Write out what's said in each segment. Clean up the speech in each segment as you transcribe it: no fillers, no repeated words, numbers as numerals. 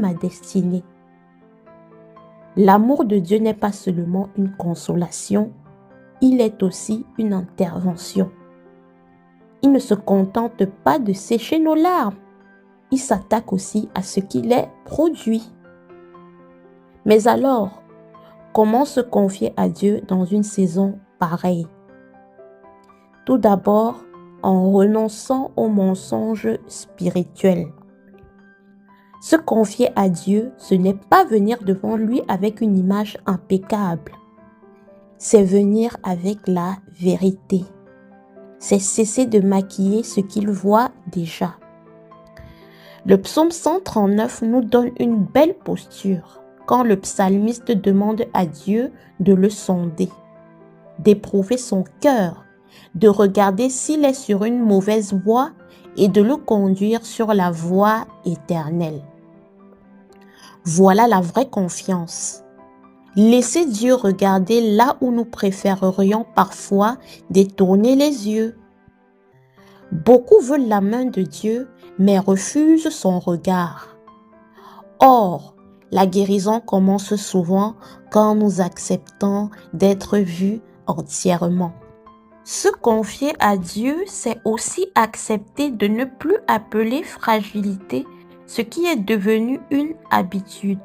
ma destinée. L'amour de Dieu n'est pas seulement une consolation, il est aussi une intervention. Il ne se contente pas de sécher nos larmes, il s'attaque aussi à ce qui les produit. Mais alors, comment se confier à Dieu dans une saison pareille? Tout d'abord, en renonçant aux mensonges spirituels. Se confier à Dieu, ce n'est pas venir devant lui avec une image impeccable. C'est venir avec la vérité. C'est cesser de maquiller ce qu'il voit déjà. Le psaume 139 nous donne une belle posture quand le psalmiste demande à Dieu de le sonder, d'éprouver son cœur, de regarder s'il est sur une mauvaise voie et de le conduire sur la voie éternelle. Voilà la vraie confiance. Laissez Dieu regarder là où nous préférerions parfois détourner les yeux. Beaucoup veulent la main de Dieu, mais refusent son regard. Or, la guérison commence souvent quand nous acceptons d'être vus entièrement. Se confier à Dieu, c'est aussi accepter de ne plus appeler fragilité ce qui est devenu une habitude,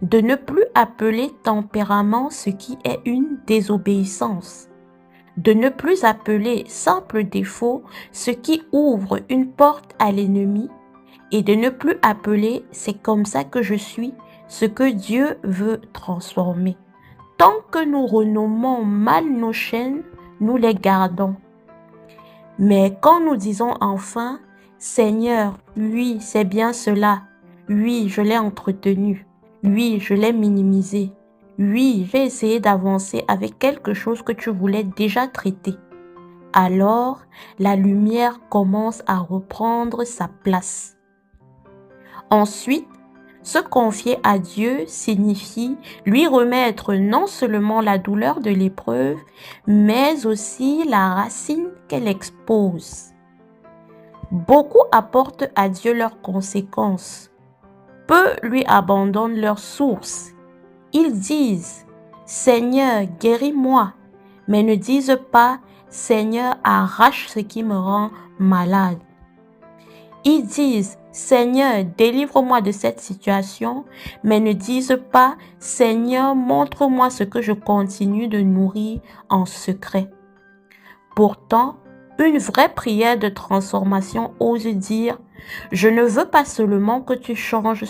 de ne plus appeler tempérament ce qui est une désobéissance, de ne plus appeler simple défaut ce qui ouvre une porte à l'ennemi et de ne plus appeler c'est comme ça que je suis ce que Dieu veut transformer. Tant que nous renommons mal nos chaînes, nous les gardons. Mais quand nous disons enfin, Seigneur, oui, c'est bien cela. Oui, je l'ai entretenu. Oui, je l'ai minimisé. Oui, j'ai essayé d'avancer avec quelque chose que tu voulais déjà traiter. Alors, la lumière commence à reprendre sa place. Ensuite, se confier à Dieu signifie lui remettre non seulement la douleur de l'épreuve, mais aussi la racine qu'elle expose. Beaucoup apportent à Dieu leurs conséquences. Peu lui abandonnent leur source. Ils disent « Seigneur, guéris-moi », mais ne disent pas « Seigneur, arrache ce qui me rend malade ». Ils disent « Seigneur, délivre-moi de cette situation », mais ne disent pas « Seigneur, montre-moi ce que je continue de nourrir en secret ». Pourtant, une vraie prière de transformation ose dire « Je ne veux pas seulement que tu changes